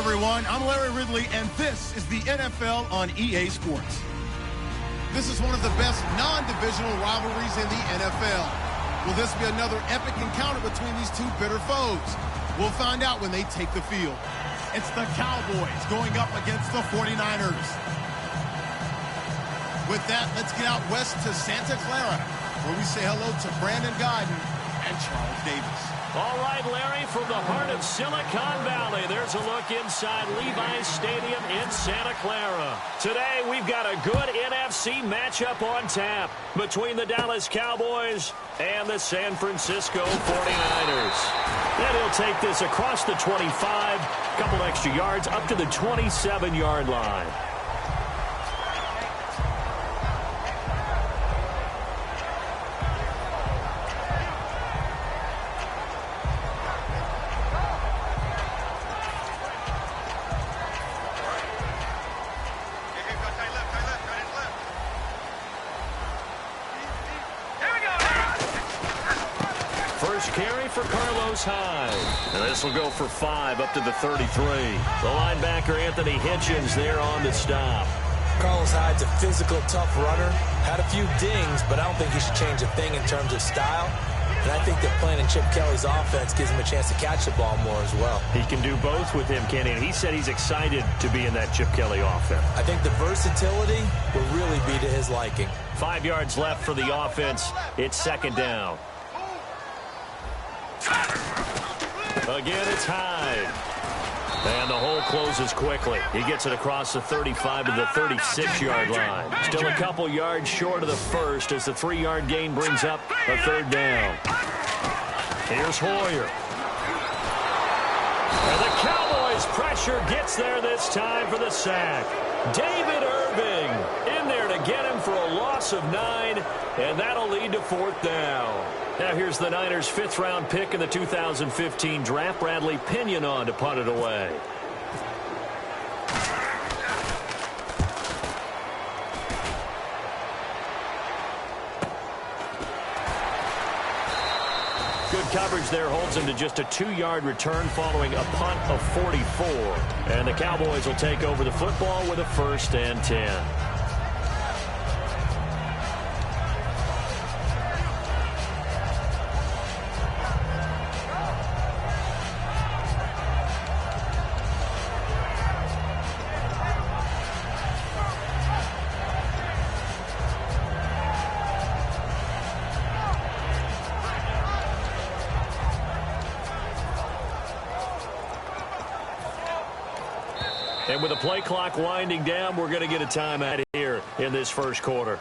Everyone, I'm Larry Ridley, and this is the NFL on EA Sports. This is one of the best non-divisional rivalries in the NFL. Will this be another epic encounter between these two bitter foes? We'll find out when they take the field. It's the Cowboys going up against the 49ers. With that, let's get out west to Santa Clara, where we say hello to Brandon Guyton and Charles Davis. All right, Larry, from the heart of Silicon Valley, there's a look inside Levi's Stadium in Santa Clara. Today, we've got a good NFC matchup on tap between the Dallas Cowboys and the San Francisco 49ers. And he'll take this across the 25, a couple extra yards, up to the 27-yard line. And this will go for 5 up to the 33. The linebacker, Anthony Hitchens, there on the stop. Carlos Hyde's a physical, tough runner. Had a few dings, but I don't think he should change a thing in terms of style. And I think that playing in Chip Kelly's offense gives him a chance to catch the ball more as well. He can do both with him, Kenny. And he said he's excited to be in that Chip Kelly offense. I think the versatility will really be to his liking. 5 yards left for the offense. It's second down. Again, it's Hyde. And the hole closes quickly. He gets it across the 35 to the 36-yard line. Still a couple yards short of the first as the 3-yard gain brings up a third down. Here's Hoyer. And the Cowboys pressure gets there this time for the sack. David Irving in there to get him for a loss of 9, and that'll lead to fourth down. Now here's the Niners' 5th-round pick in the 2015 draft, Bradley Pinion, on to punt it away. Good coverage there holds him to just a 2-yard return following a punt of 44. And the Cowboys will take over the football with a 1st and 10. And with the play clock winding down, we're going to get a timeout here in this first quarter.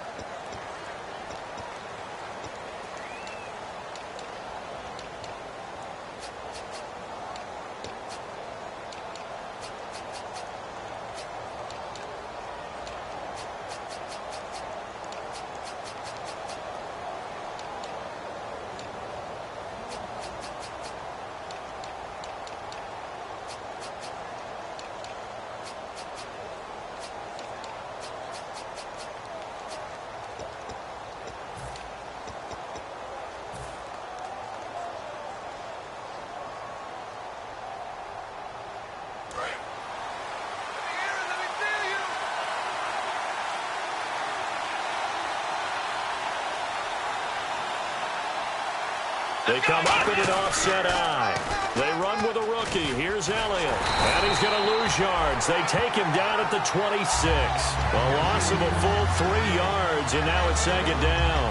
They come up in an offset eye. They run with a rookie. Here's Elliott. And he's going to lose yards. They take him down at the 26. A loss of a full 3 yards, and now it's second down.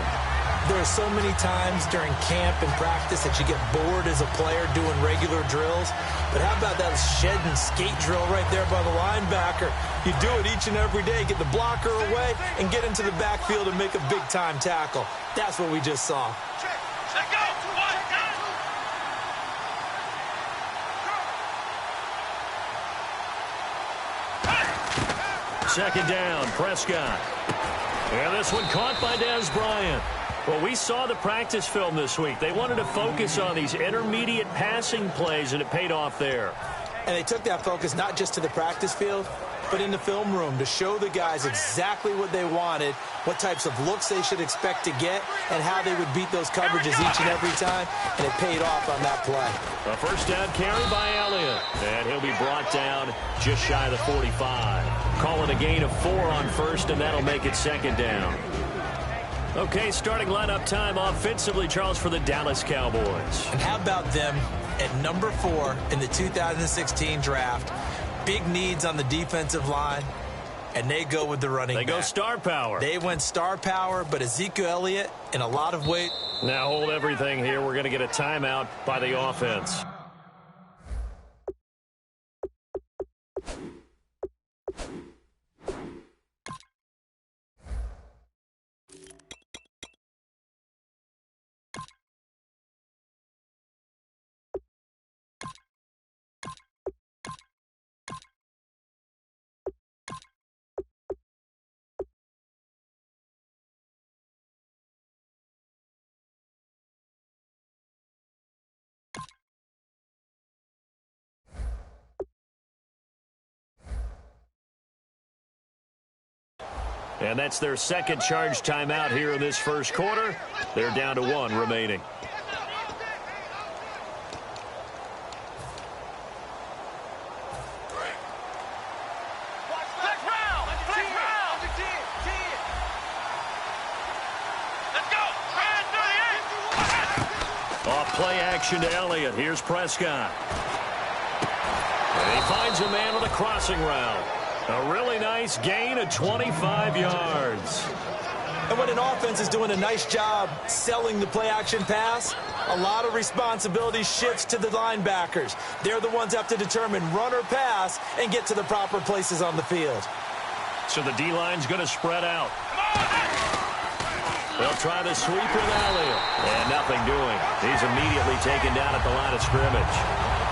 There are so many times during camp and practice that you get bored as a player doing regular drills. But how about that shed and skate drill right there by the linebacker? You do it each and every day. Get the blocker away and get into the backfield and make a big-time tackle. That's what we just saw. Second down, Prescott. And this one caught by Dez Bryant. Well, we saw the practice film this week. They wanted to focus on these intermediate passing plays, and it paid off there. And they took that focus not just to the practice field, but in the film room to show the guys exactly what they wanted, what types of looks they should expect to get, and how they would beat those coverages each and every time, and it paid off on that play. A first down carry by Elliott, and he'll be brought down just shy of the 45. Call it a gain of 4 on first, and that'll make it second down. Okay, starting lineup time offensively, Charles, for the Dallas Cowboys. And how about them at number 4 in the 2016 draft? Big needs on the defensive line, and they go with the running back. They go star power. They went star power, but Ezekiel Elliott in a lot of weight. Now hold everything here. We're going to get a timeout by the offense. And that's their second charge timeout here in this first quarter. They're down to 1 remaining. Off play action to Elliott. Here's Prescott. And he finds a man with a crossing route. A really nice gain of 25 yards. And when an offense is doing a nice job selling the play-action pass, a lot of responsibility shifts to the linebackers. They're the ones that have to determine run or pass and get to the proper places on the field. So the D-line's going to spread out. They'll try the sweep with Elliott. And nothing doing. He's immediately taken down at the line of scrimmage.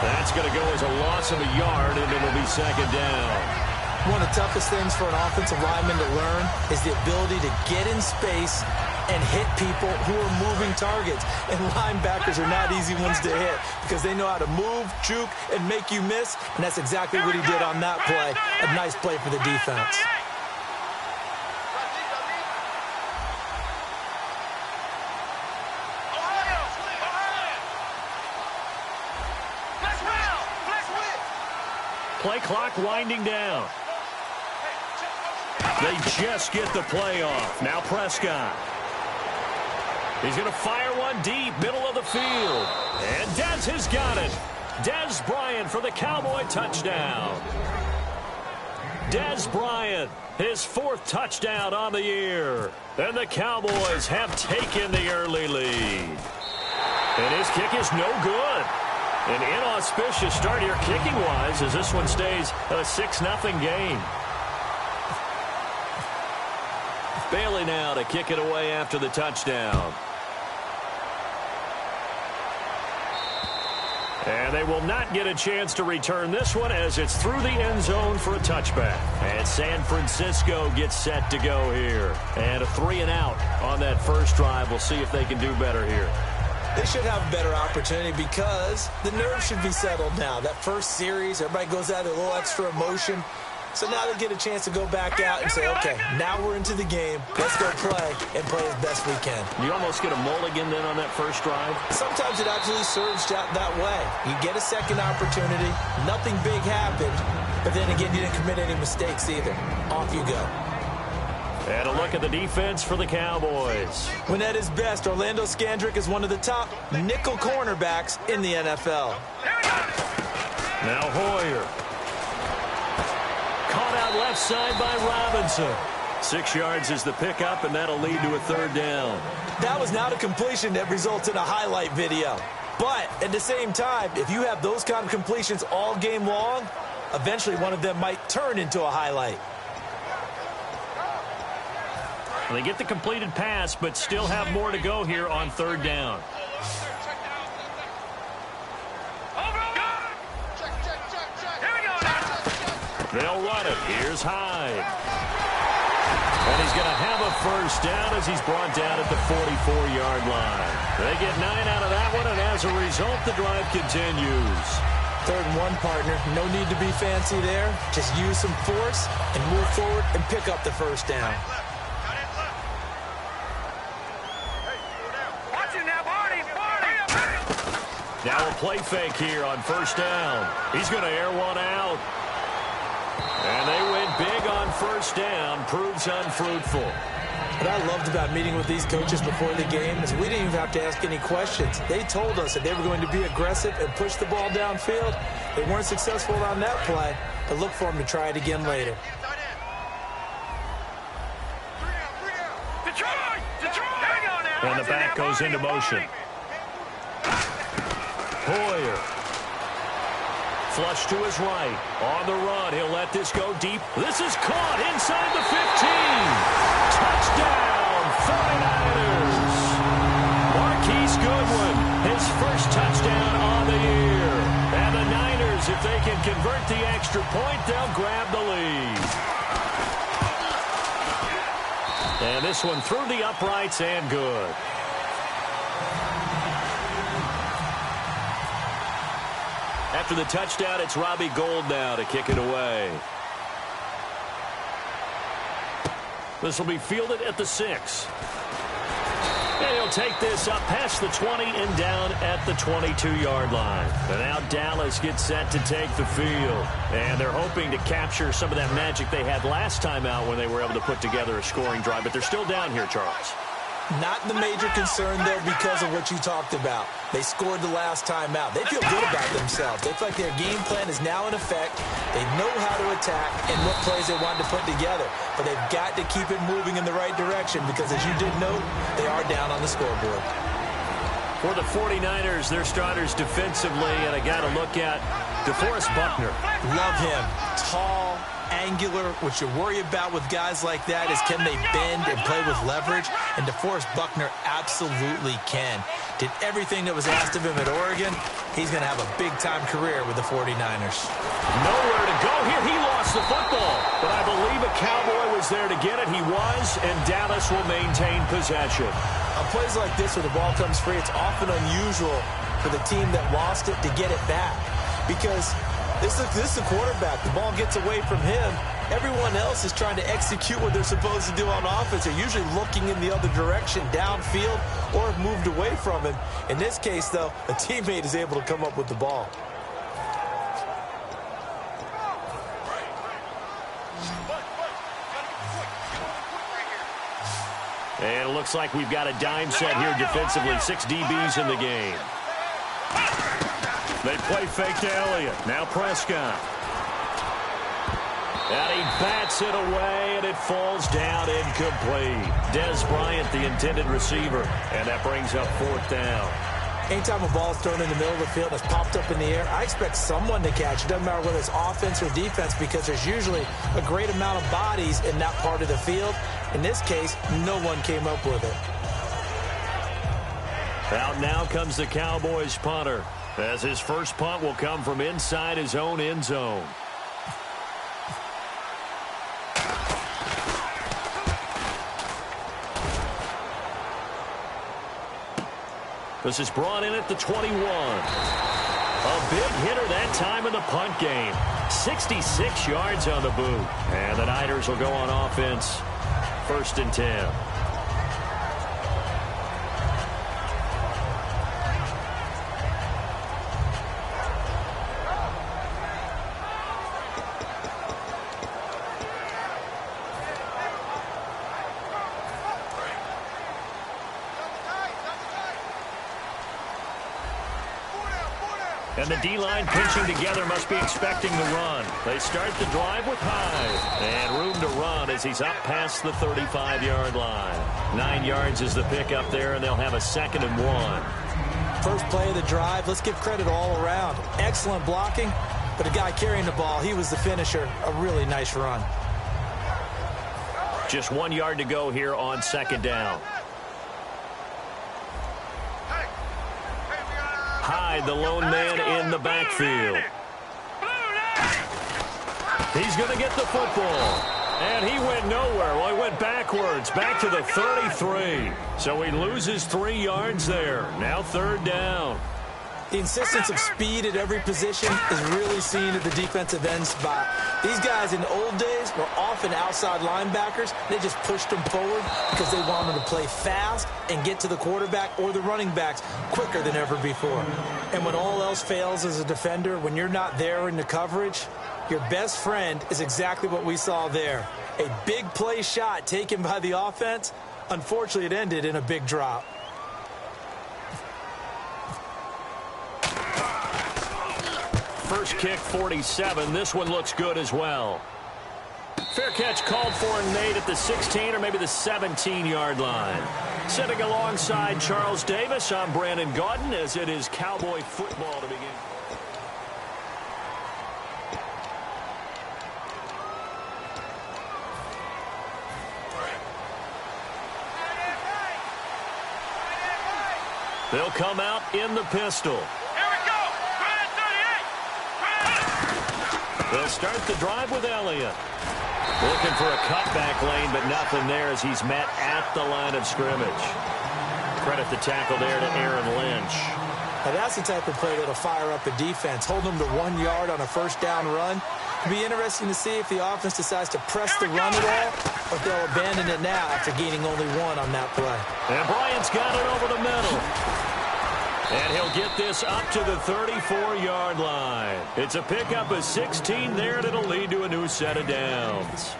That's going to go as a loss of a yard, and it'll be second down. One of the toughest things for an offensive lineman to learn is the ability to get in space and hit people who are moving targets. And linebackers are not easy ones to hit because they know how to move, juke, and make you miss. And that's exactly what he did on that play. A nice play for the defense. Play clock winding down. They just get the play off. Now Prescott. He's going to fire one deep, middle of the field. And Dez has got it. Dez Bryant for the Cowboy touchdown. Dez Bryant, his 4th touchdown on the year. And the Cowboys have taken the early lead. And his kick is no good. An inauspicious start here kicking-wise as this one stays a 6-0 game. Bailey now to kick it away after the touchdown. And they will not get a chance to return this one as it's through the end zone for a touchback. And San Francisco gets set to go here. And a 3-and-out on that first drive. We'll see if they can do better here. They should have a better opportunity because the nerves should be settled now. That first series, everybody goes out with a little extra emotion. So now they get a chance to go back out and say, okay, now we're into the game. Let's go play and play as best we can. You almost get a mulligan then on that first drive? Sometimes it absolutely serves that way. You get a second opportunity. Nothing big happened. But then again, you didn't commit any mistakes either. Off you go. And a look at the defense for the Cowboys. When at his best, Orlando Scandrick is one of the top nickel cornerbacks in the NFL. Now Hoyer. Caught out left side by Robinson. 6 yards is the pickup, and that'll lead to a 3rd down. That was not a completion that results in a highlight video. But at the same time, if you have those kind of completions all game long, eventually one of them might turn into a highlight. They get the completed pass, but still have more to go here on 3rd down. They'll run it. Here's Hyde. And he's going to have a 1st down as he's brought down at the 44-yard line. They get 9 out of that one, and as a result, the drive continues. 3rd and 1, partner. No need to be fancy there. Just use some force and move forward and pick up the 1st down. Now a play fake here on 1st down. He's going to air one out. And they win big on 1st down. Proves unfruitful. What I loved about meeting with these coaches before the game is we didn't even have to ask any questions. They told us that they were going to be aggressive and push the ball downfield. They weren't successful on that play, but look for them to try it again later. And the back goes into motion. Hoyer. Flush to his right. On the run. He'll let this go deep. This is caught inside the 15. Touchdown, 49ers. Marquise Goodwin, his 1st touchdown on the year. And the Niners, if they can convert the extra point, they'll grab the lead. And this one through the uprights and good. After the touchdown, it's Robbie Gould now to kick it away. This will be fielded at the 6. And he'll take this up past the 20 and down at the 22-yard line. And now Dallas gets set to take the field. And they're hoping to capture some of that magic they had last time out when they were able to put together a scoring drive. But they're still down here, Charles. Not the major concern, though, because of what you talked about. They scored the last time out. They feel good about themselves. They feel like their game plan is now in effect. They know how to attack and what plays they want to put together. But they've got to keep it moving in the right direction because, as you did note, they are down on the scoreboard. For the 49ers, their starters defensively, and I got to look at DeForest Buckner. Love him. Tall, angular. What you worry about with guys like that is can they bend and play with leverage? And DeForest Buckner absolutely can. Did everything that was asked of him at Oregon. He's going to have a big-time career with the 49ers. Nowhere to go here. He lost the football. But I believe a Cowboy was there to get it. He was, and Dallas will maintain possession. On plays like this where the ball comes free, it's often unusual for the team that lost it to get it back. Because this is the quarterback. The ball gets away from him. Everyone else is trying to execute what they're supposed to do on offense. They're usually looking in the other direction, downfield, or have moved away from him. In this case, though, a teammate is able to come up with the ball. And it looks like we've got a dime set here defensively. 6 DBs in the game. They play fake to Elliott. Now Prescott. And he bats it away, and it falls down incomplete. Dez Bryant, the intended receiver. And that brings up 4th down. Anytime a ball is thrown in the middle of the field and it's popped up in the air, I expect someone to catch it. Doesn't matter whether it's offense or defense because there's usually a great amount of bodies in that part of the field. In this case, no one came up with it. Out now comes the Cowboys punter, as his first punt will come from inside his own end zone. This is brought in at the 21. A big hitter that time in the punt game. 66 yards on the boot. And the Niners will go on offense. 1st and 10. And the D-line pinching together must be expecting the run. They start the drive with Hyde. And room to run as he's up past the 35-yard line. 9 yards is the pickup there, and they'll have a 2nd and 1. First play of the drive, let's give credit all around. Excellent blocking, but the guy carrying the ball, he was the finisher. A really nice run. Just 1 yard to go here on 2nd down. Hyde, the lone man in the backfield. He's going to get the football. And he went nowhere. Well, he went backwards, back to the 33. So he loses 3 yards there. Now 3rd down. The insistence of speed at every position is really seen at the defensive end spot. These guys in the old days were often outside linebackers. They just pushed them forward because they wanted to play fast and get to the quarterback or the running backs quicker than ever before. And when all else fails as a defender, when you're not there in the coverage, your best friend is exactly what we saw there. A big play shot taken by the offense. Unfortunately, it ended in a big drop. First kick, 47. This one looks good as well. Fair catch called for and made at the 16 or maybe the 17-yard line. Sitting alongside Charles Davis, I'm Brandon Gaudin as it is Cowboy football to begin. They'll come out in the pistol. They'll start the drive with Elliott. Looking for a cutback lane, but nothing there as he's met at the line of scrimmage. Credit the tackle there to Aaron Lynch. Now that's the type of play that'll fire up the defense. Hold them to 1 yard on a first down run. It'll be interesting to see if the offense decides to press the run at all, or if they'll abandon it now after gaining only 1 on that play. And Bryant's got it over the middle. And he'll get this up to the 34-yard line. It's a pickup of 16 there, and it'll lead to a new set of downs.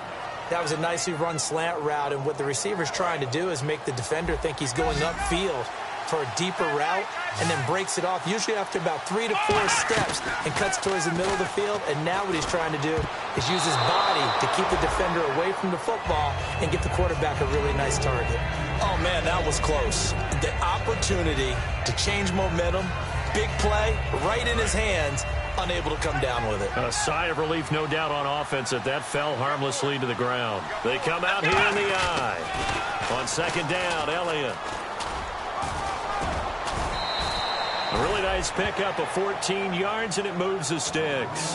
That was a nicely run slant route, and what the receiver's trying to do is make the defender think he's going upfield for a deeper route and then breaks it off, usually after about 3 to 4 steps, and cuts towards the middle of the field. And now what he's trying to do is use his body to keep the defender away from the football and get the quarterback a really nice target. Oh, man, that was close. The opportunity to change momentum, big play, right in his hands, unable to come down with it. A sigh of relief, no doubt, on offense that fell harmlessly to the ground. They come out here in the eye. On 2nd down, Elliott. A really nice pickup of 14 yards, and it moves the sticks.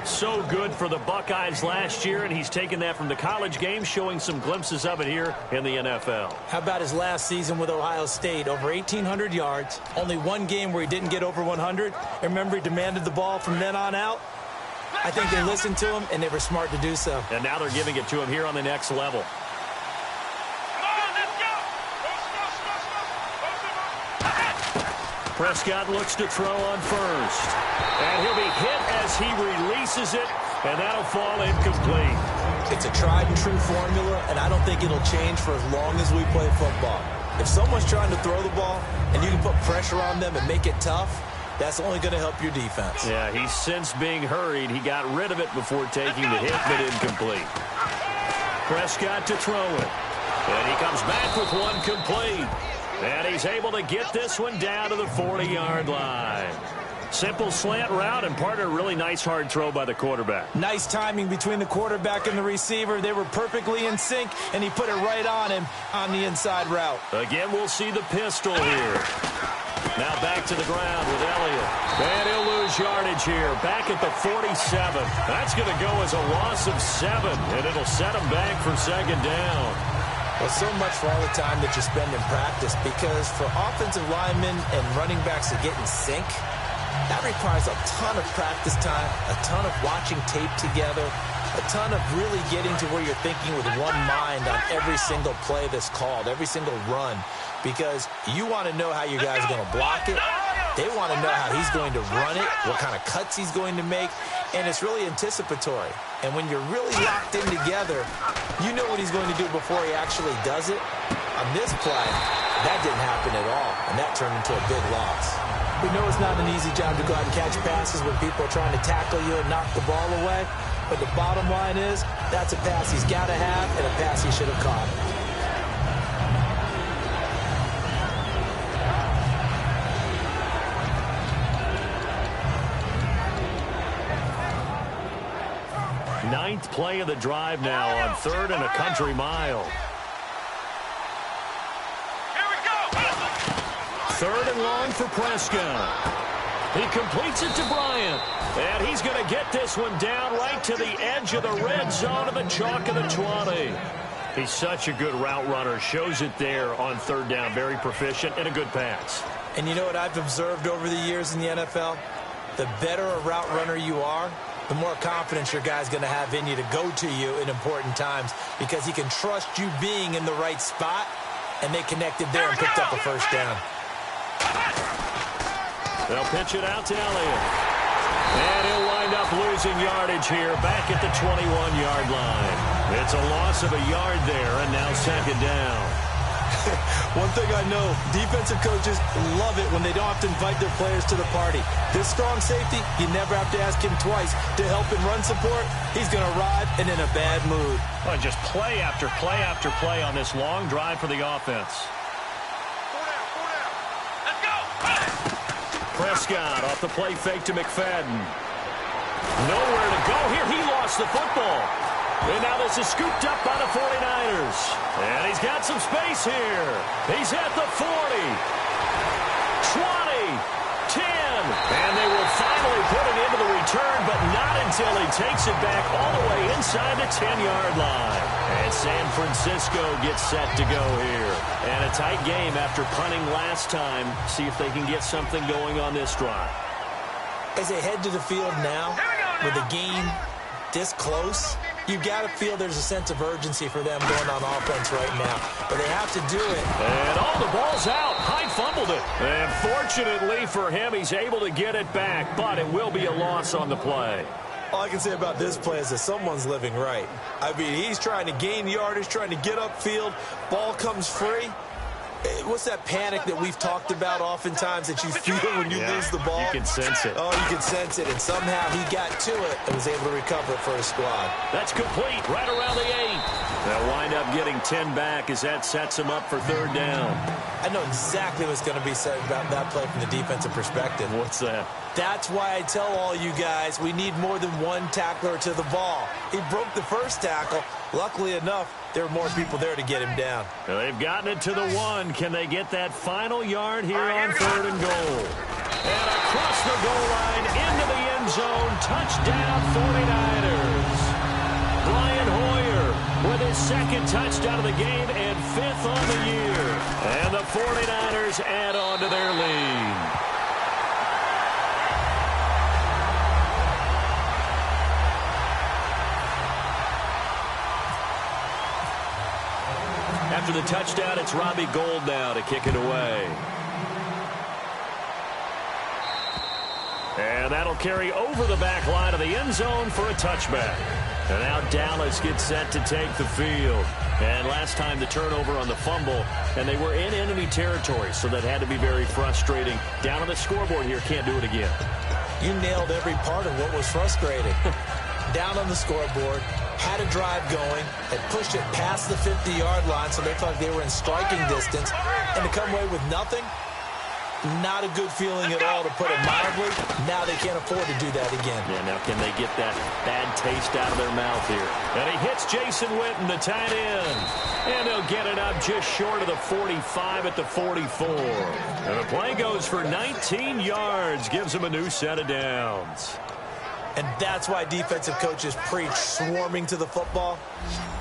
So good for the Buckeyes last year, and he's taken that from the college game, showing some glimpses of it here in the NFL. How about his last season with Ohio State? Over 1,800 yards, only 1 game where he didn't get over 100. And remember, he demanded the ball from then on out. I think they listened to him, and they were smart to do so. And now they're giving it to him here on the next level. Prescott looks to throw on first. And he'll be hit as he releases it, and that'll fall incomplete. It's a tried-and-true formula, and I don't think it'll change for as long as we play football. If someone's trying to throw the ball and you can put pressure on them and make it tough, that's only going to help your defense. Yeah, he's since being hurried. He got rid of it before taking the hit, but incomplete. Prescott to throw it. And he comes back with one complete. And he's able to get this one down to the 40-yard line. Simple slant route, and part of a really nice hard throw by the quarterback. Nice timing between the quarterback and the receiver. They were perfectly in sync, and he put it right on him on the inside route. Again, we'll see the pistol here. Now back to the ground with Elliott. And he'll lose yardage here. Back at the 47. That's going to go as a loss of 7, and it'll set him back for 2nd down. Well, so much for all the time that you spend in practice, because for offensive linemen and running backs to get in sync, that requires a ton of practice time, a ton of watching tape together, a ton of really getting to where you're thinking with one mind on every single play that's called, every single run, because you want to know how your guys are going to block it. They want to know how he's going to run it, what kind of cuts he's going to make, and it's really anticipatory. And when you're really locked in together, you know what he's going to do before he actually does it. On this play, that didn't happen at all, and that turned into a big loss. We know it's not an easy job to go out and catch passes when people are trying to tackle you and knock the ball away. But the bottom line is, that's a pass he's got to have and a pass he should have caught. Ninth play of the drive now on 3rd and a country mile. Here we go. 3rd and long for Prescott. He completes it to Bryant. And he's going to get this one down right to the edge of the red zone of the chalk of the 20. He's such a good route runner. Shows it there on 3rd down. Very proficient and a good pass. And you know what I've observed over the years in the NFL? The better a route runner you are, the more confidence your guy's going to have in you to go to you in important times because he can trust you being in the right spot, and they connected there and picked up a first down. They'll pitch it out to Elliott. And he'll wind up losing yardage here back at the 21-yard line. It's a loss of a yard there, and now 2nd down. One thing I know, defensive coaches love it when they don't have to invite their players to the party. This strong safety, you never have to ask him twice to help in run support. He's going to arrive and in a bad mood. Oh, just play after play after play on this long drive for the offense. Let's go. Prescott off the play fake to McFadden. Nowhere to go here. He lost the football. And now this is scooped up by the 49ers. And he's got some space here. He's at the 40. 20. 10. And they will finally put it into the return, but not until he takes it back all the way inside the 10-yard line. And San Francisco gets set to go here. And a tight game after punting last time. See if they can get something going on this drive. As they head to the field now, with the game this close, you got to feel there's a sense of urgency for them going on offense right now. But they have to do it. And the ball's out. Hyde fumbled it. And fortunately for him, he's able to get it back, but it will be a loss on the play. All I can say about this play is that someone's living right. I mean, he's trying to gain yardage, trying to get upfield. Ball comes free. What's that panic that we've talked about oftentimes that you feel when you lose the ball? You can sense it. Oh, you can sense it. And somehow he got to it and was able to recover it for his squad. That's complete right around the 8. They'll wind up getting 10 back as that sets him up for 3rd down. I know exactly what's going to be said about that play from the defensive perspective. What's that? That's why I tell all you guys we need more than one tackler to the ball. He broke the first tackle. Luckily enough, there were more people there to get him down. Well, they've gotten it to the 1. Can they get that final yard here on 3rd and goal? And across the goal line into the end zone. Touchdown 49ers. Brian Hoyer with his 2nd touchdown of the game and 5th on the year. And the 49ers add on to their lead. After the touchdown, it's Robbie Gould now to kick it away. And that'll carry over the back line of the end zone for a touchback. And now Dallas gets set to take the field. And last time the turnover on the fumble, and they were in enemy territory, so that had to be very frustrating. Down on the scoreboard here, can't do it again. You nailed every part of what was frustrating. Down on the scoreboard, had a drive going, had pushed it past the 50-yard line, so they thought they were in striking distance, and to come away with nothing, not a good feeling at all, to put it mildly. Now they can't afford to do that again. Yeah, now can they get that bad taste out of their mouth here? And he hits Jason Witten, the tight end. And they'll get it up just short of the 45 at the 44. And the play goes for 19 yards, gives them a new set of downs. And that's why defensive coaches preach swarming to the football.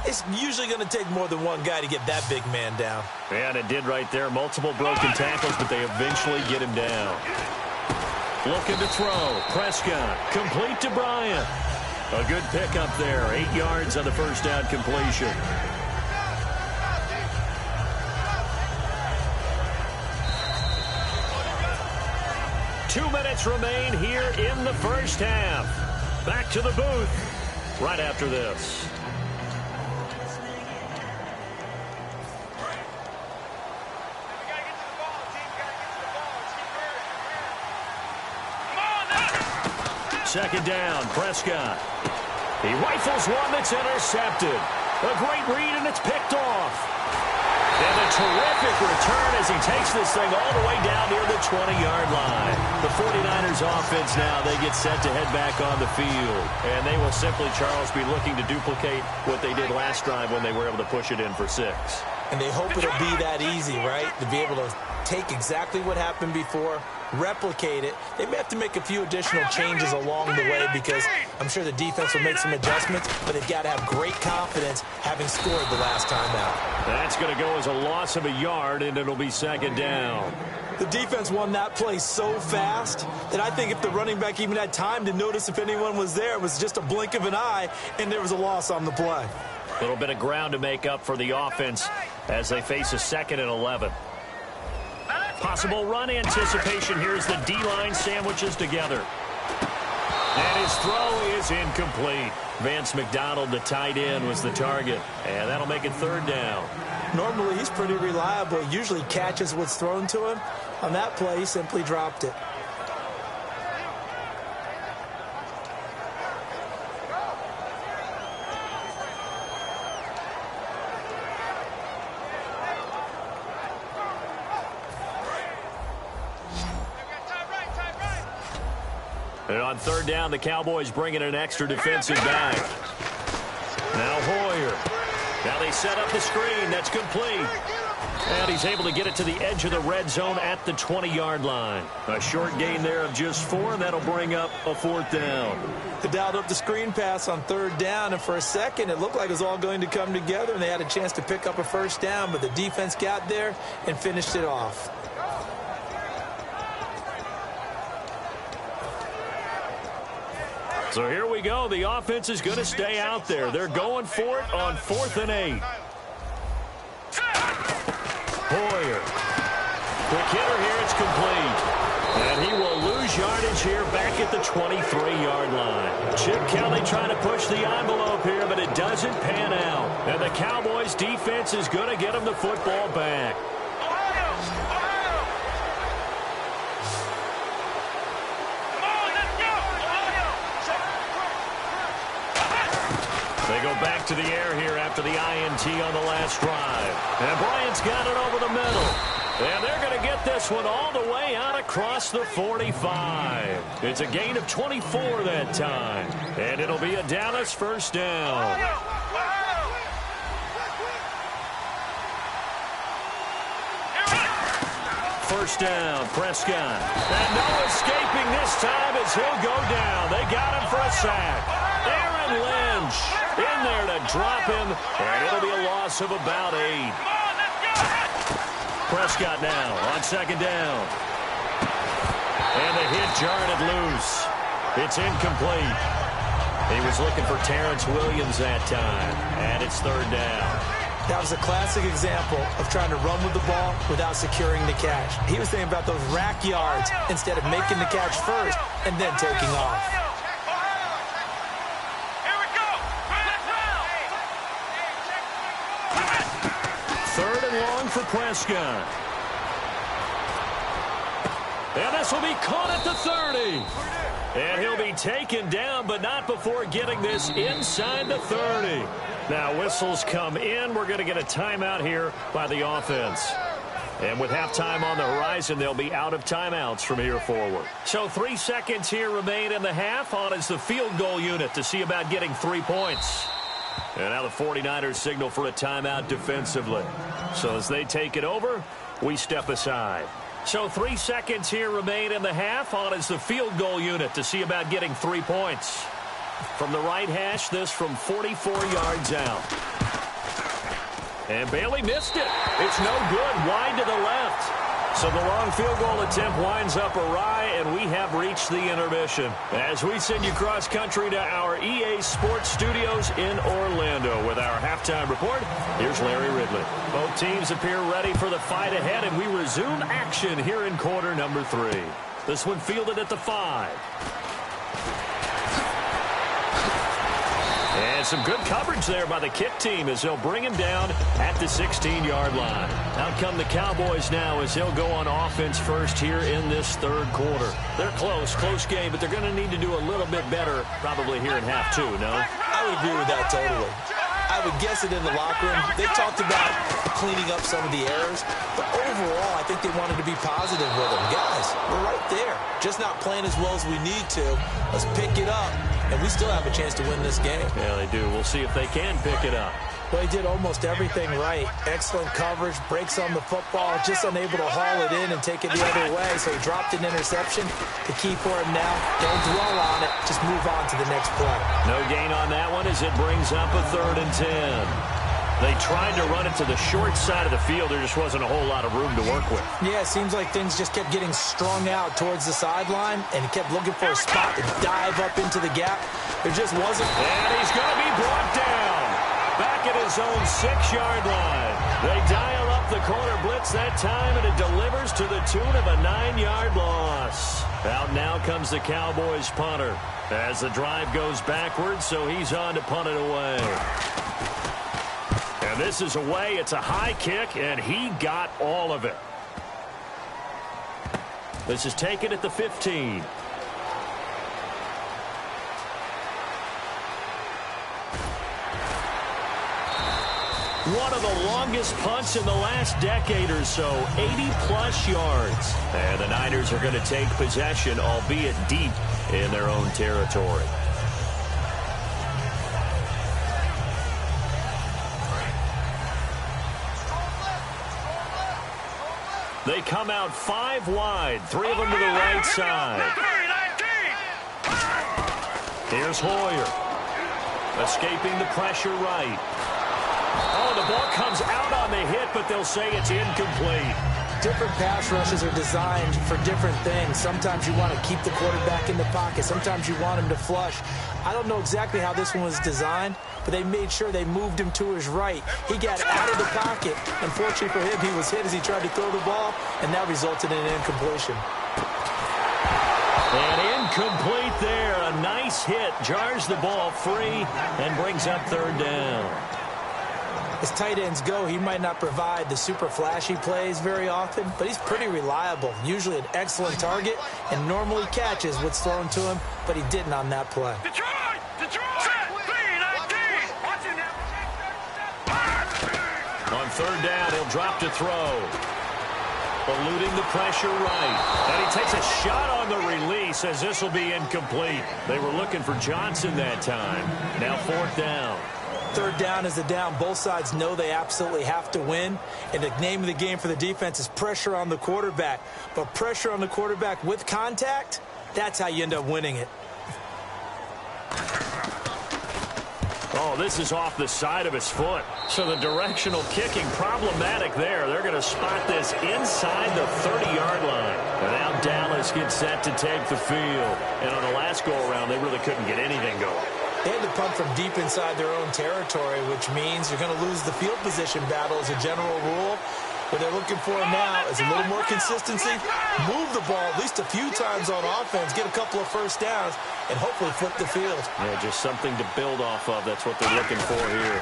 It's usually going to take more than one guy to get that big man down. And it did right there. Multiple broken tackles, but they eventually get him down. Looking to throw. Prescott. Complete to Bryant. A good pickup there. 8 yards on the first down completion. Two minutes remain here in the first half. Back to the booth right after this. second down. Prescott. He rifles one that's intercepted. A great read, and it's picked off. And a terrific return as he takes this thing all the way down near the 20-yard line. The 49ers offense now, they get set to head back on the field. And they will simply, Charles, be looking to duplicate what they did last drive when they were able to push it in for 6. And they hope it'll be that easy, right? To be able to take exactly what happened before, replicate it. They may have to make a few additional changes along the way because I'm sure the defense will make some adjustments, but they've got to have great confidence having scored the last time out. That's going to go as a loss of a yard, and it'll be second down. The defense won that play so fast that I think if the running back even had time to notice if anyone was there, it was just a blink of an eye, and there was a loss on the play. A little bit of ground to make up for the offense as they face a 2nd and 11. Possible run anticipation. Here's the D-line sandwiches together. And his throw is incomplete. Vance McDonald, the tight end, was the target. And that'll make it 3rd down. Normally, he's pretty reliable. He usually catches what's thrown to him. On that play, he simply dropped it. And on 3rd down, the Cowboys bring in an extra defensive back. Now Hoyer. Now they set up the screen. That's complete. And he's able to get it to the edge of the red zone at the 20-yard line. A short gain there of just 4, and that'll bring up a 4th down. They dialed up the screen pass on 3rd down, and for a second, it looked like it was all going to come together, and they had a chance to pick up a 1st down, but the defense got there and finished it off. So here we go. The offense is going to stay out there. They're going for it on 4th and 8. Hoyer. Quick hitter here. It's complete. And he will lose yardage here back at the 23-yard line. Chip Kelly trying to push the envelope here, but it doesn't pan out. And the Cowboys defense is going to get him the football back. They go back to the air here after the INT on the last drive. And Bryant's got it over the middle. And they're going to get this one all the way out across the 45. It's a gain of 24 that time. And it'll be a Dallas 1st down. First down, Prescott. And no escaping this time as he'll go down. They got him for a sack. Aaron Lynch in there to drop him, and it'll be a loss of about 8. Prescott now on 2nd down. And the hit jarred it loose. It's incomplete. He was looking for Terrence Williams that time, and it's 3rd down. That was a classic example of trying to run with the ball without securing the catch. He was thinking about those rack yards instead of making the catch first and then taking off. For Prescott. And this will be caught at the 30. And he'll be taken down, but not before getting this inside the 30. Now whistles come in. We're going to get a timeout here by the offense. And with halftime on the horizon, they'll be out of timeouts from here forward. So 3 seconds here remain in the half. On is the field goal unit to see about getting 3 points. And now the 49ers signal for a timeout defensively. So as they take it over, we step aside. So 3 seconds here remain in the half. On is the field goal unit to see about getting 3 points. From the right hash, this from 44 yards out. And Bailey missed it. It's no good. Wide to the left. So the long field goal attempt winds up awry, and we have reached the intermission. As we send you cross country to our EA Sports Studios in Orlando with our halftime report, here's Larry Ridley. Both teams appear ready for the fight ahead, and we resume action here in quarter number 3. This one fielded at the 5. And some good coverage there by the kick team as they'll bring him down at the 16-yard line. Out come the Cowboys now as they'll go on offense first here in this third quarter. They're close game, but they're going to need to do a little bit better probably here in half two, no? I would agree with that totally. I would guess it in the locker room. They talked about cleaning up some of the errors, but overall, I think they wanted to be positive with them. Guys, we're right there. Just not playing as well as we need to. Let's pick it up, and we still have a chance to win this game. Yeah, they do. We'll see if they can pick it up. Well, he did almost everything right. Excellent coverage, breaks on the football, just unable to haul it in and take it the other way, so he dropped an interception. The key for him now, don't dwell on it, just move on to the next play. No gain on that one as it brings up a 3rd and 10. They tried to run it to the short side of the field. There just wasn't a whole lot of room to work with. Yeah, it seems like things just kept getting strung out towards the sideline, and he kept looking for a spot to dive up into the gap. There just wasn't. And he's going to be brought down. Back at his own 6-yard line. They dial up the corner blitz that time, and it delivers to the tune of a 9-yard loss. Out now comes the Cowboys punter as the drive goes backwards, so he's on to punt it away. And this is away. It's a high kick, and he got all of it. This is taken at the 15. One of the longest punts in the last decade or so, 80-plus yards. And the Niners are going to take possession, albeit deep in their own territory. They come out 5 wide, 3 of them to the right side. Here's Hoyer, escaping the pressure right. Oh, the ball comes out on the hit, but they'll say it's incomplete. Different pass rushes are designed for different things. Sometimes you want to keep the quarterback in the pocket. Sometimes you want him to flush. I don't know exactly how this one was designed, but they made sure they moved him to his right. He got out of the pocket. Unfortunately for him, he was hit as he tried to throw the ball, and that resulted in an incompletion. And incomplete there. A nice hit. Jars the ball free and brings up 3rd down. As tight ends go, he might not provide the super flashy plays very often, but he's pretty reliable. Usually an excellent target and normally catches what's thrown to him, but he didn't on that play. On 3rd down, he'll drop to throw. Eluding the pressure right. And he takes a shot on the release as this will be incomplete. They were looking for Johnson that time. Now 4th down. 3rd down is the down. Both sides know they absolutely have to win. And the name of the game for the defense is pressure on the quarterback. But pressure on the quarterback with contact, that's how you end up winning it. Oh, this is off the side of his foot. So the directional kicking problematic there. They're going to spot this inside the 30-yard line. And now Dallas gets set to take the field. And on the last go-around, they really couldn't get anything going. They had to punt from deep inside their own territory, which means you're going to lose the field position battle as a general rule. What they're looking for now is a little more consistency, move the ball at least a few times on offense, get a couple of first downs, and hopefully flip the field. Yeah, just something to build off of. That's what they're looking for here.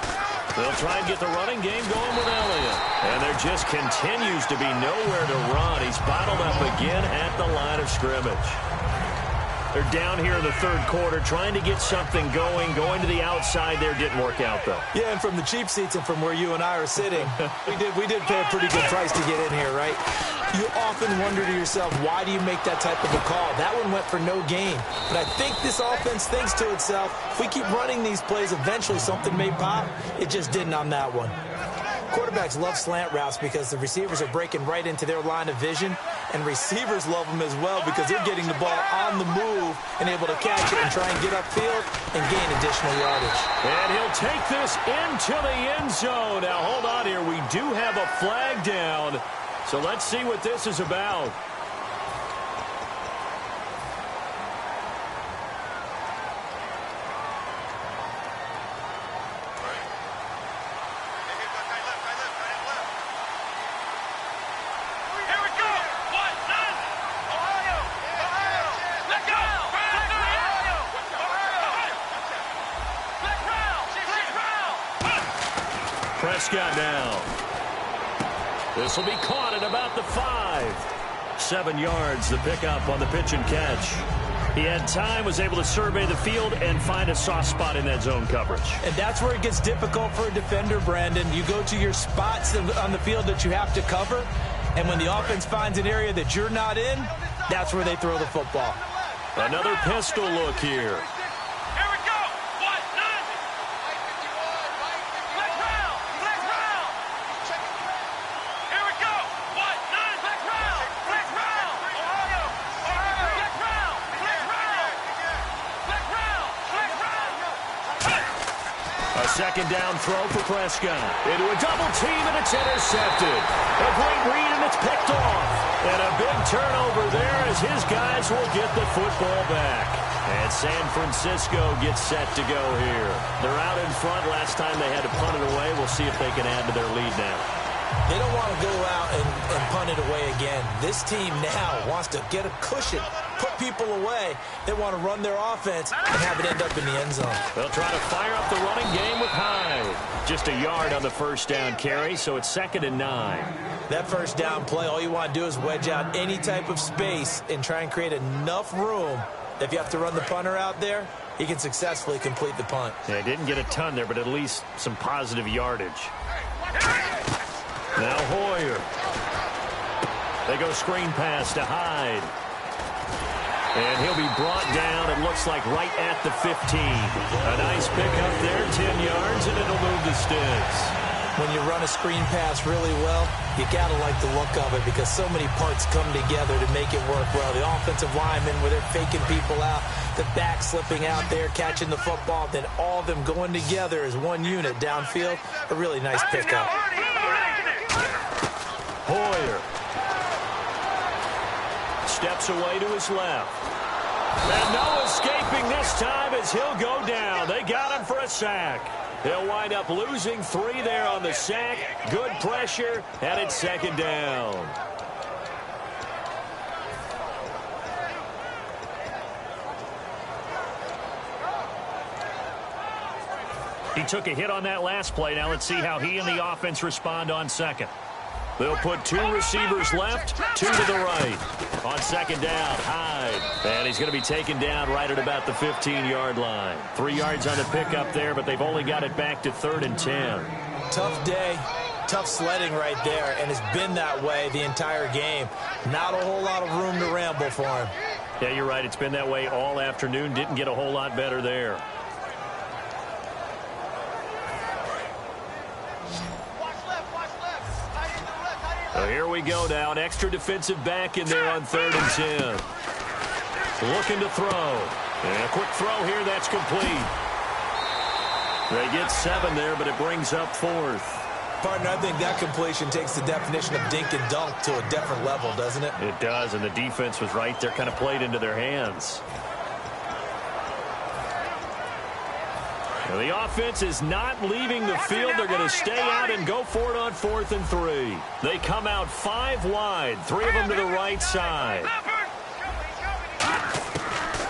They'll try and get the running game going with Elliott. And there just continues to be nowhere to run. He's bottled up again at the line of scrimmage. They're down here in the 3rd quarter trying to get something going. Going to the outside there didn't work out, though. Yeah, and from the cheap seats and from where you and I are sitting, we did pay a pretty good price to get in here, right? You often wonder to yourself, why do you make that type of a call? That one went for no gain. But I think this offense thinks to itself, if we keep running these plays, eventually something may pop. It just didn't on that one. Quarterbacks love slant routes because the receivers are breaking right into their line of vision, and receivers love them as well because they're getting the ball on the move and able to catch it and try and get upfield and gain additional yardage. And he'll take this into the end zone. Now, hold on here. We do have a flag down, so let's see what this is about. Prescott now. This will be caught at about the 5. 7 yards, the pickup on the pitch and catch. He had time, was able to survey the field and find a soft spot in that zone coverage. And that's where it gets difficult for a defender, Brandon. You go to your spots on the field that you have to cover, and when the offense finds an area that you're not in, that's where they throw the football. Another pistol look here. Here we go. What? None. Flex round. Flex round. Here we go. What? None. Flex round. Flex round. Ohio. Ohio. Flex round. Flex round. Flex round. Flex round. A second down throw for Prescott. Into a double team, and it's intercepted. A great read, and it's picked off. And a big turnover there as his guys will get the football back. And San Francisco gets set to go here. They're out in front. Last time they had to punt it away. We'll see if they can add to their lead now. They don't want to go out and punt it away again. This team now wants to get a cushion, put people away. They want to run their offense and have it end up in the end zone. They'll try to fire up the running game with Hyde. Just a yard on the first down carry, so it's 2nd and 9. That first down play, all you want to do is wedge out any type of space and try and create enough room. If you have to run the punter out there, he can successfully complete the punt. They didn't get a ton there, but at least some positive yardage. Now Hoyer. They go screen pass to Hyde. And he'll be brought down, it looks like, right at the 15. A nice pickup there, 10 yards, and it'll move the sticks. When you run a screen pass really well, you got to like the look of it because so many parts come together to make it work well. The offensive linemen, where they're faking people out, the back slipping out there, catching the football, then all of them going together as one unit downfield. A really nice pickup. Hoyer steps away to his left. And no escaping this time as he'll go down. They got him for a sack. They'll wind up losing 3 there on the sack. Good pressure, and it's 2nd down. He took a hit on that last play. Now let's see how he and the offense respond on 2nd. They'll put 2 receivers left, 2 to the right. On 2nd down, Hyde. And he's going to be taken down right at about the 15-yard line. 3 yards on the pickup there, but they've only got it back to 3rd and 10. Tough day, tough sledding right there, and it's been that way the entire game. Not a whole lot of room to ramble for him. Yeah, you're right. It's been that way all afternoon. Didn't get a whole lot better there. So here we go now. An extra defensive back in there on 3rd and 10. Looking to throw. And a quick throw here. That's complete. They get 7 there, but it brings up 4th. Partner, I think that completion takes the definition of dink and dunk to a different level, doesn't it? It does, and the defense was right there, kind of played into their hands. Now, the offense is not leaving the field. They're going to stay out and go for it on 4th and 3. They come out 5 wide, 3 of them to the right side.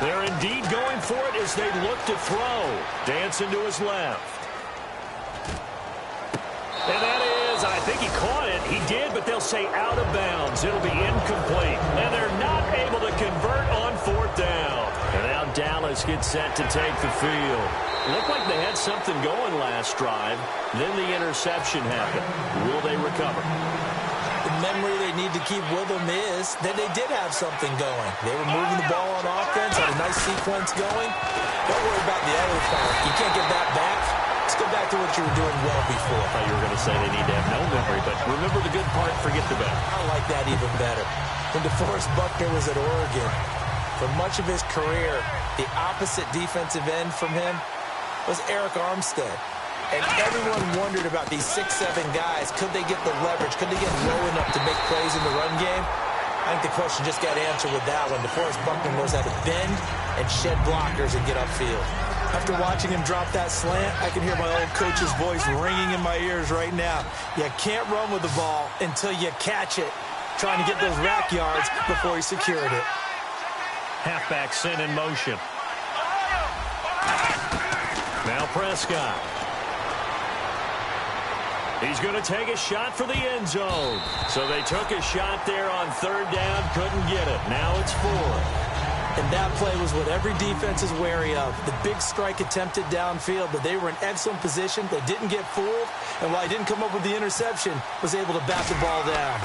They're indeed going for it as they look to throw. Dancing to his left. And that is, I think he caught it. He did, but they'll say out of bounds. It'll be incomplete. And they're not able to convert on 4th down. And now Dallas gets set to take the field. Looked like they had something going last drive. Then the interception happened. Will they recover? The memory they need to keep with them is that they did have something going. They were moving the ball on offense, had a nice sequence going. Don't worry about the other part. You can't get that back. Let's go back to what you were doing well before. I thought you were going to say they need to have no memory, but remember the good part, forget the bad. I like that even better. When DeForest Buckner was at Oregon, for much of his career, the opposite defensive end from him was Eric Armstead. And everyone wondered about these 6'7" guys. Could they get the leverage? Could they get low enough to make plays in the run game? I think the question just got answered with that one. DeForest Buckner knows how to bend and shed blockers and get upfield. After watching him drop that slant, I can hear my old coach's voice ringing in my ears right now. You can't run with the ball until you catch it. Trying to get those rack yards before he secured it. Halfback sent in motion. Now Prescott. He's going to take a shot for the end zone. So they took a shot there on third down, couldn't get it. Now it's 4. And that play was what every defense is wary of. The big strike attempted downfield, but they were in excellent position. They didn't get fooled, and while he didn't come up with the interception, was able to bat the ball down.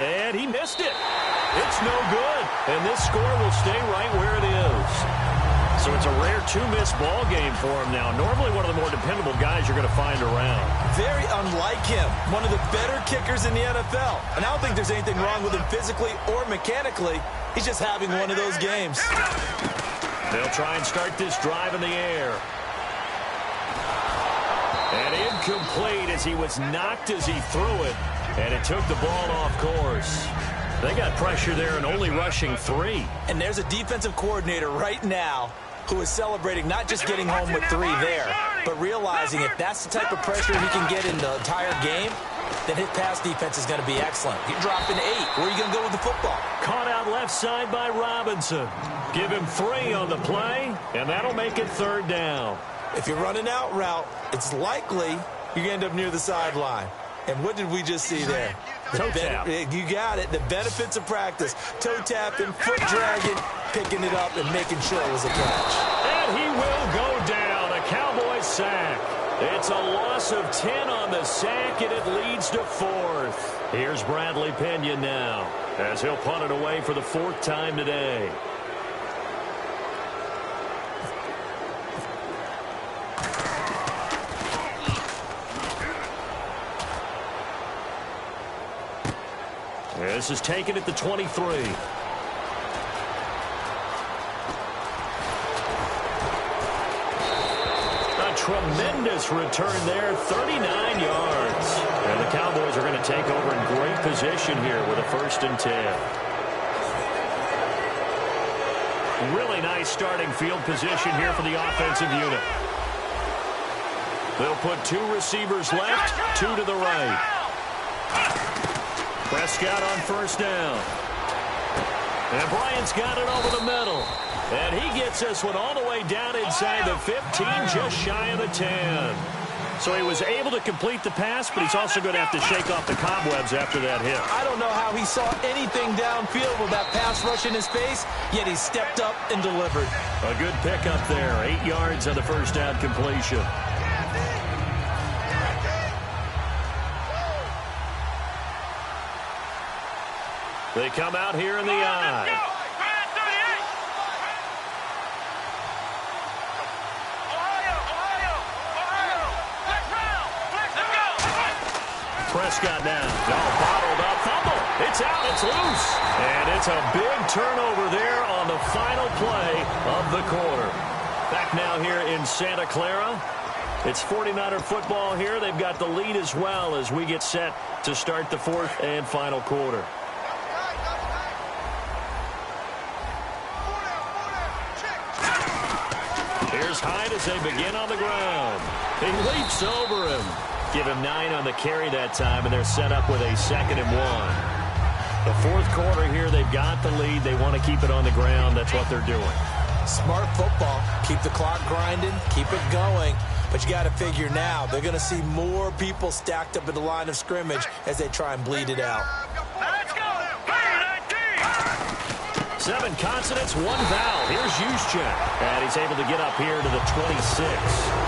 And he missed it. It's no good. And this score will stay right where it is. So it's a rare 2-miss ball game for him now. Normally one of the more dependable guys you're going to find around. Very unlike him. One of the better kickers in the NFL. And I don't think there's anything wrong with him physically or mechanically. He's just having one of those games. They'll try and start this drive in the air. And incomplete as he was knocked as he threw it. And it took the ball off course. They got pressure there and only rushing 3. And there's a defensive coordinator right now who is celebrating not just getting home with 3 there, but realizing if that's the type of pressure he can get in the entire game, then his pass defense is going to be excellent. You're dropping 8. Where are you going to go with the football? Caught out left side by Robinson. Give him 3 on the play, and that'll make it third down. If you're running out route, it's likely you're going to end up near the sideline. And what did we just see there? Toe tap. You got it. The benefits of practice. Toe tapping, foot dragging, picking it up, and making sure it was a catch. And he will go down. A Cowboys sack. It's a loss of 10 on the sack, and it leads to 4th. Here's Bradley Pinion now, as he'll punt it away for the 4th time today. This is taken at the 23. A tremendous return there, 39 yards. And the Cowboys are going to take over in great position here with a 1st and 10. Really nice starting field position here for the offensive unit. They'll put 2 receivers left, 2 to the right. Prescott on 1st down. And Bryant's got it over the middle. And he gets this one all the way down inside the 15, just shy of the 10. So he was able to complete the pass, but he's also going to have to shake off the cobwebs after that hit. I don't know how he saw anything downfield with that pass rush in his face, yet he stepped up and delivered. A good pickup there, 8 yards on the 1st down completion. They come out here in the eye. Prescott now. All bottled up. Fumble. It's out. It's loose. And it's a big turnover there on the final play of the quarter. Back now here in Santa Clara. It's 49er football here. They've got the lead as well as we get set to start the 4th and final quarter. Here's Hyde as they begin on the ground. He leaps over him. Give him 9 on the carry that time, and they're set up with a 2nd and 1. The 4th quarter here, they've got the lead. They want to keep it on the ground. That's what they're doing. Smart football. Keep the clock grinding. Keep it going. But you got to figure now, they're going to see more people stacked up at the line of scrimmage as they try and bleed it out. Let's go! 7 consonants, 1 vowel. Here's Juszczyk. And he's able to get up here to the 26.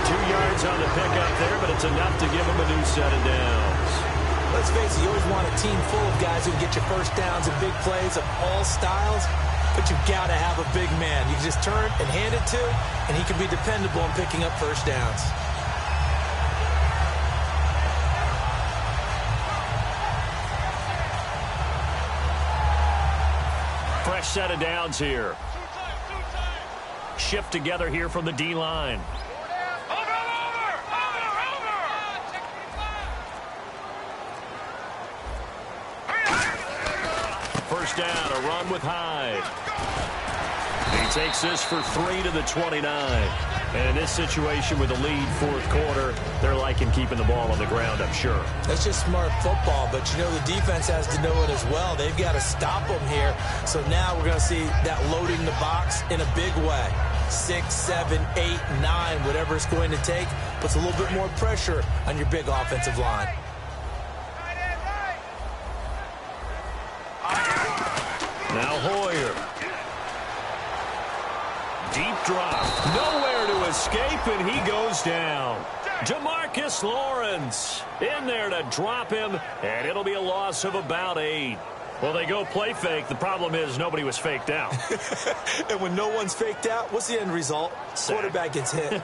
2 yards on the pickup there, but it's enough to give him a new set of downs. Let's face it, you always want a team full of guys who can get your first downs and big plays of all styles, but you've got to have a big man. You can just turn and hand it to, and he can be dependable in picking up first downs. Fresh set of downs here. Shift together here from the D-line. First down, a run with Hyde. He takes this for 3 to the 29. And in this situation with the lead 4th quarter, they're liking keeping the ball on the ground, I'm sure. That's just smart football, but you know the defense has to know it as well. They've got to stop them here. So now we're going to see that loading the box in a big way. 6, 7, 8, 9, whatever it's going to take. puts a little bit more pressure on your big offensive line. Now Hoyer. Deep drop. Nowhere to escape, and he goes down. Demarcus Lawrence in there to drop him, and it'll be a loss of about 8. Well, they go play fake. The problem is nobody was faked out. And when no one's faked out, what's the end result? Quarterback gets hit.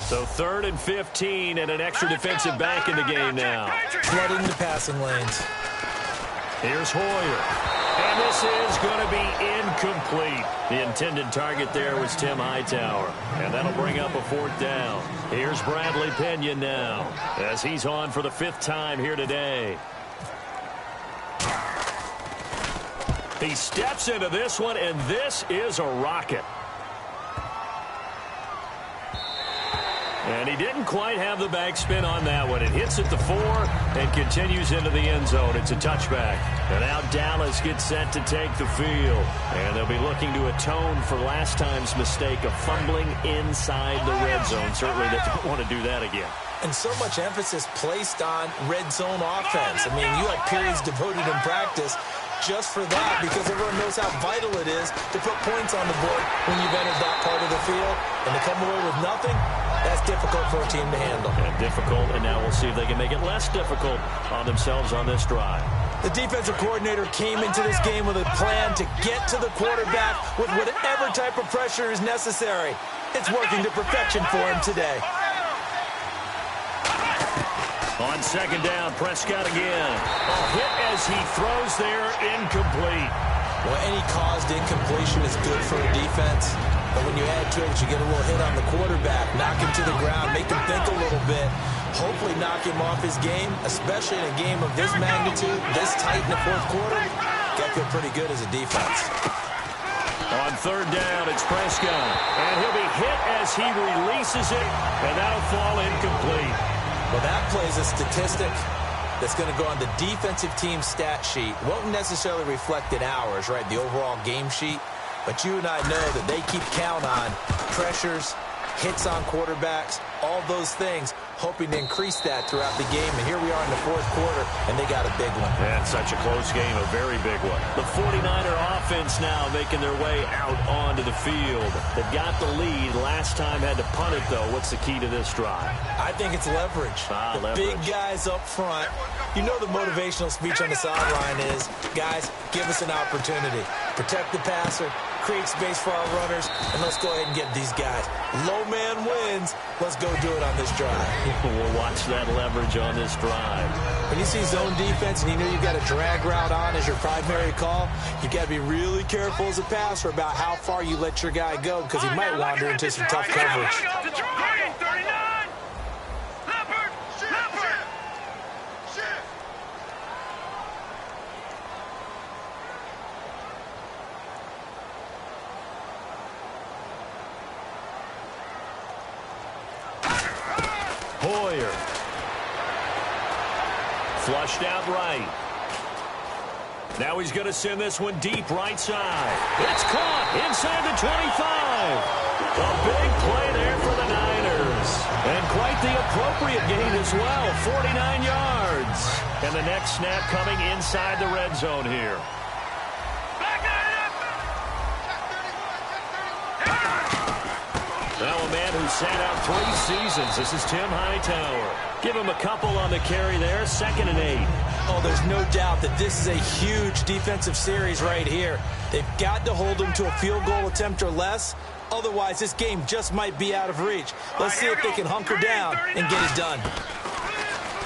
So 3rd and 15 and an extra defensive back in the game now. Flooding the passing lanes. Here's Hoyer. And this is going to be incomplete. The intended target there was Tim Hightower. And that'll bring up a 4th down. Here's Bradley Pinion now as he's on for the 5th time here today. He steps into this one, and this is a rocket. And he didn't quite have the backspin on that one. It hits at the 4 and continues into the end zone. It's a touchback. And now Dallas gets set to take the field. And they'll be looking to atone for last time's mistake of fumbling inside the red zone. Certainly they don't want to do that again. And so much emphasis placed on red zone offense. I mean, you have periods devoted in practice just for that, because everyone knows how vital it is to put points on the board when you've entered that part of the field. And to come away with nothing, that's difficult for a team to handle. And difficult, and now we'll see if they can make it less difficult on themselves on this drive. The defensive coordinator came into this game with a plan to get to the quarterback with whatever type of pressure is necessary. It's working to perfection for him today. On 2nd down, Prescott again. A hit as he throws there, incomplete. Well, any caused incompletion is good for a defense. But when you add to it, you get a little hit on the quarterback, knock him to the ground, make him think a little bit, hopefully knock him off his game, especially in a game of this magnitude, this tight in the 4th quarter. Got to feel pretty good as a defense. On 3rd down, it's Prescott. And he'll be hit as he releases it, and that'll fall incomplete. Well, that plays a statistic that's going to go on the defensive team stat sheet. Won't necessarily reflect in ours, right, the overall game sheet. But you and I know that they keep count on pressures, hits on quarterbacks, all those things, hoping to increase that throughout the game. And here we are in the 4th quarter, and they got a big one. And such a close game, a very big one. The 49er offense now making their way out onto the field. They've got the lead. Last time had to punt it, though. What's the key to this drive? I think it's leverage. The big guys up front. You know the motivational speech on the sideline is, guys, give us an opportunity. Protect the passer, create space for our runners, and let's go ahead and get these guys. Low man wins. Let's go do it on this drive. We'll watch that leverage on this drive. When you see zone defense and you know you've got a drag route on as your primary call, you've got to be really careful as a passer about how far you let your guy go, because he might wander into some tough coverage. Hoyer. Flushed out right. Now he's going to send this one deep right side. It's caught inside the 25. A big play there for the Niners. And quite the appropriate gain as well, 49 yards. And the next snap coming inside the red zone here. Now a man who sat out 3 seasons. This is Tim Hightower. Give him a couple on the carry there. 2nd and 8. Oh, there's no doubt that this is a huge defensive series right here. They've got to hold him to a field goal attempt or less. Otherwise, this game just might be out of reach. Let's see if they can hunker down and get it done.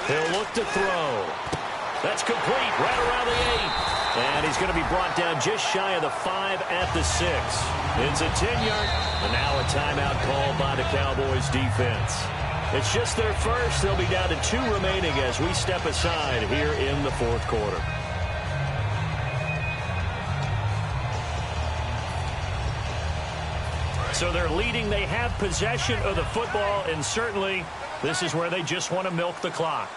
He'll look to throw. That's complete right around the 8. And he's going to be brought down just shy of the 5 at the 6. It's a 10-yard. And now a timeout called by the Cowboys defense. It's just their first. They'll be down to 2 remaining as we step aside here in the 4th quarter. So they're leading. They have possession of the football, and certainly this is where they just want to milk the clock.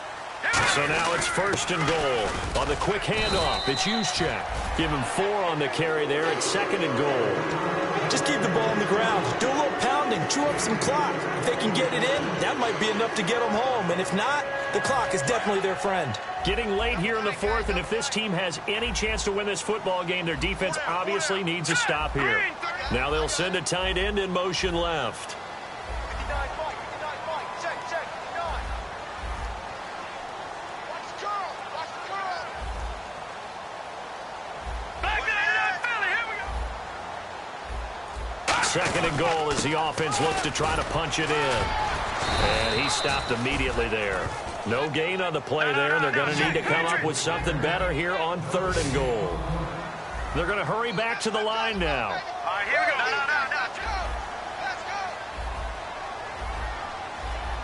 So now it's 1st and goal. On the quick handoff, it's Juszczyk. Give him 4 on the carry there. It's 2nd and goal. Just keep the ball on the ground. Do a little pounding. Chew up some clock. If they can get it in, that might be enough to get them home. And if not, the clock is definitely their friend. Getting late here in the 4th, and if this team has any chance to win this football game, their defense obviously needs a stop here. Now they'll send a tight end in motion left. Second and goal as the offense looks to try to punch it in. And he stopped immediately there. No gain on the play there, and they're going to need to come up with something better here on 3rd and goal. They're going to hurry back to the line now. All right, here we go.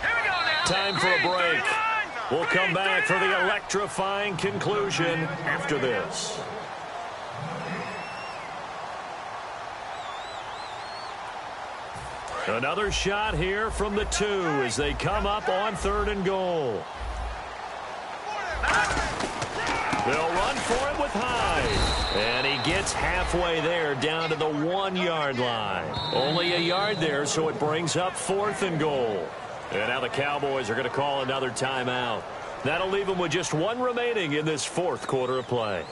Here we go now. Time for a break. We'll come back for the electrifying conclusion after this. Another shot here from the 2 as they come up on 3rd and goal. They'll run for it with Hyde. And he gets halfway there down to the 1-yard line. Only a yard there, so it brings up 4th and goal. And now the Cowboys are going to call another timeout. That'll leave them with just 1 remaining in this 4th quarter of play.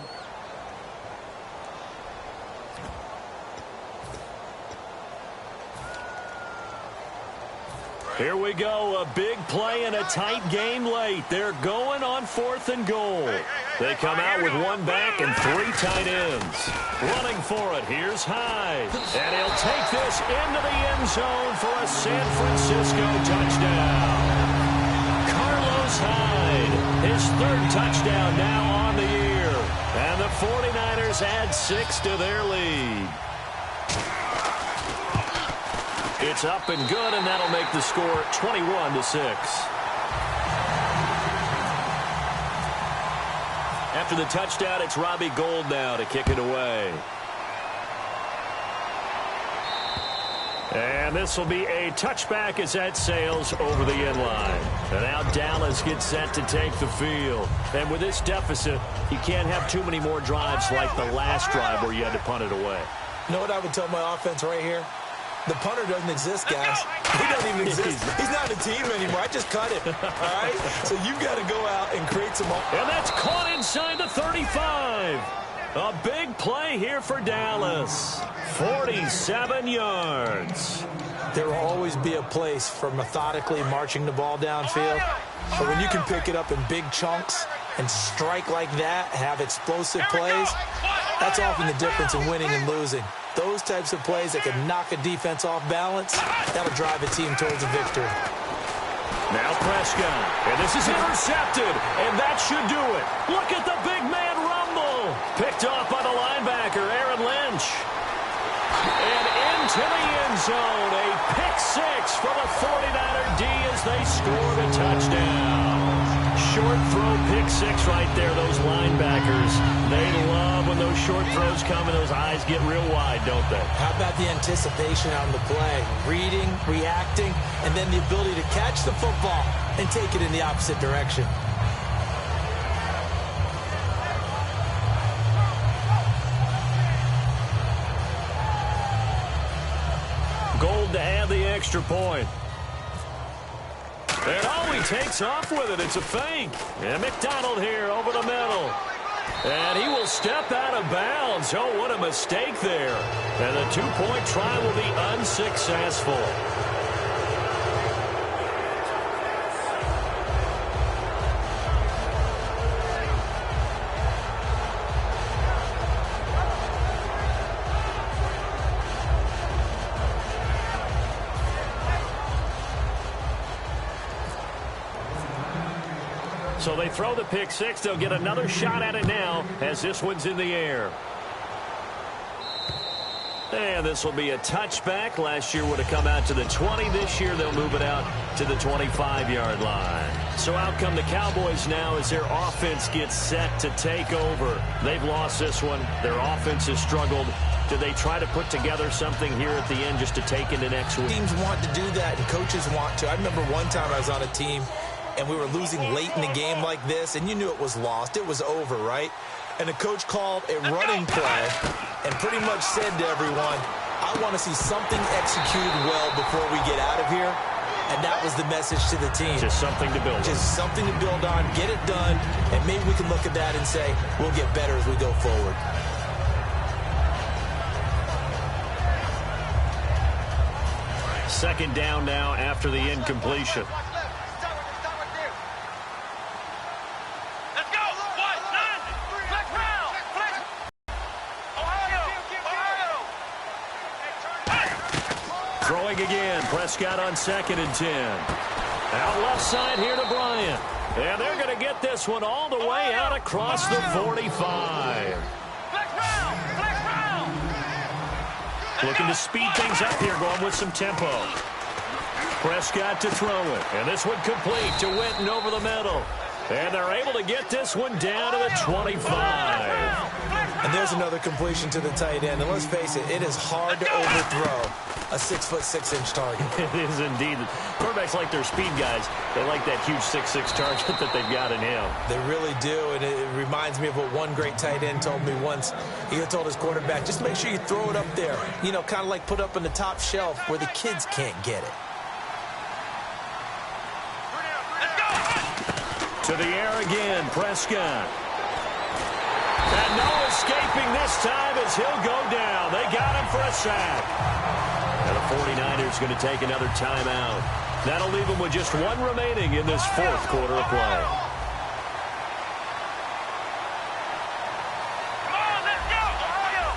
Here we go, a big play and a tight game late. They're going on 4th and goal. They come out with 1 back and 3 tight ends. Running for it, here's Hyde. And he'll take this into the end zone for a San Francisco touchdown. Carlos Hyde, his 3rd touchdown now on the year. And the 49ers add 6 to their lead. It's up and good, and that'll make the score 21-6. After the touchdown, it's Robbie Gould now to kick it away. And this will be a touchback as that sails over the end line. And now Dallas gets set to take the field. And with this deficit, you can't have too many more drives like the last drive where you had to punt it away. You know what I would tell my offense right here? The punter doesn't exist, guys. He doesn't even exist. He's not a team anymore. I just cut him. All right? So you've got to go out and create some... And that's caught inside the 35. A big play here for Dallas. 47 yards. There will always be a place for methodically marching the ball downfield. But when you can pick it up in big chunks and strike like that, have explosive plays, that's often the difference in winning and losing. Those types of plays that can knock a defense off balance, that'll drive a team towards a victory. Now Prescott, and this is intercepted, and that should do it. Look at the big man rumble. Picked off by the linebacker, Aaron Lynch. And into the end zone, a pick-6 from a 49er D as they score the touchdown. Short throw pick-6 right there, those linebackers. They love when those short throws come and those eyes get real wide, don't they? How about the anticipation on the play? Reading, reacting, and then the ability to catch the football and take it in the opposite direction. Gold to add the extra point. And he takes off with it. It's a fake. And McDonald here over the middle. And he will step out of bounds. Oh, what a mistake there. And the 2-point try will be unsuccessful. So they throw the pick-6. They'll get another shot at it now as this one's in the air. And this will be a touchback. Last year would have come out to the 20. This year they'll move it out to the 25-yard line. So out come the Cowboys now as their offense gets set to take over. They've lost this one. Their offense has struggled. Do they try to put together something here at the end just to take into next week? Teams want to do that, and coaches want to. I remember one time I was on a team, and we were losing late in the game like this, and you knew it was lost. It was over, right? And the coach called a running play and pretty much said to everyone, I want to see something executed well before we get out of here. And that was the message to the team. Just something to build on. Just something to build on, get it done, and maybe we can look at that and say, we'll get better as we go forward. Second down now after the incompletion. Let's go. What? Nine. Flex round. Flex. Ohio. Throwing again. Prescott on 2nd and 10. Out left side here to Bryant. And they're going to get this one all the way out across the 45. Flex round. Flex round. Looking to speed things up here, going with some tempo. Prescott to throw it. And this one complete to Witten over the middle. And they're able to get this one down to the 25. And there's another completion to the tight end. And let's face it, it is hard to overthrow a 6'6" target. It is indeed. Quarterbacks like their speed guys. They like that huge 6'6" target that they've got in him. They really do, and it reminds me of what one great tight end told me once. He told his quarterback, just make sure you throw it up there. You know, kind of like put up on the top shelf where the kids can't get it. To the air again, Prescott. And no escaping this time as he'll go down. They got him for a sack. And the 49ers going to take another timeout. That'll leave them with just one remaining in this fourth quarter of play. Come on, let's go. Ohio.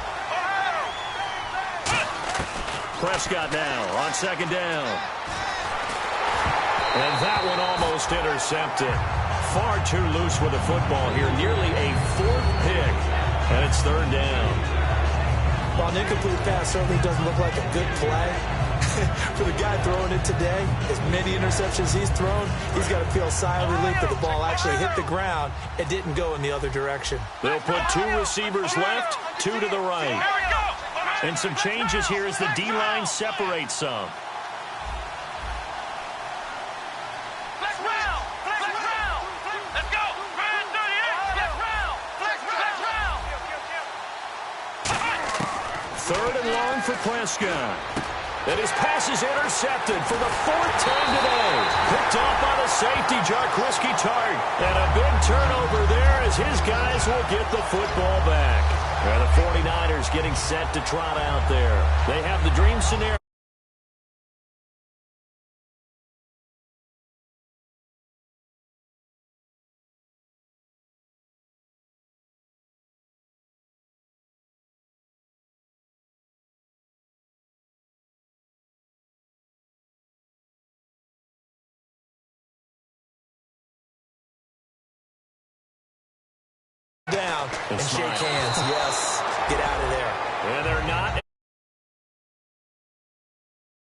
Prescott now on 2nd down. And that one almost intercepted. Far too loose with the football here. Nearly a 4th pick. And it's 3rd down. While an incomplete pass certainly doesn't look like a good play, for the guy throwing it today, as many interceptions he's thrown, he's got to feel a sigh of relief that the ball actually hit the ground and didn't go in the other direction. They'll put 2 receivers left, 2 to the right. And some changes here as the D-line separates some. Flex round. Flex round. Let's go. Ryan 38. Flex round. Flex round. 3rd and long for Prescott. And his pass is intercepted for the 4th time today. Picked off by the safety, Jarquiski Tart. And a big turnover there as his guys will get the football back. And the 49ers getting set to trot out there. They have the dream scenario. Down and shake hands. Yes.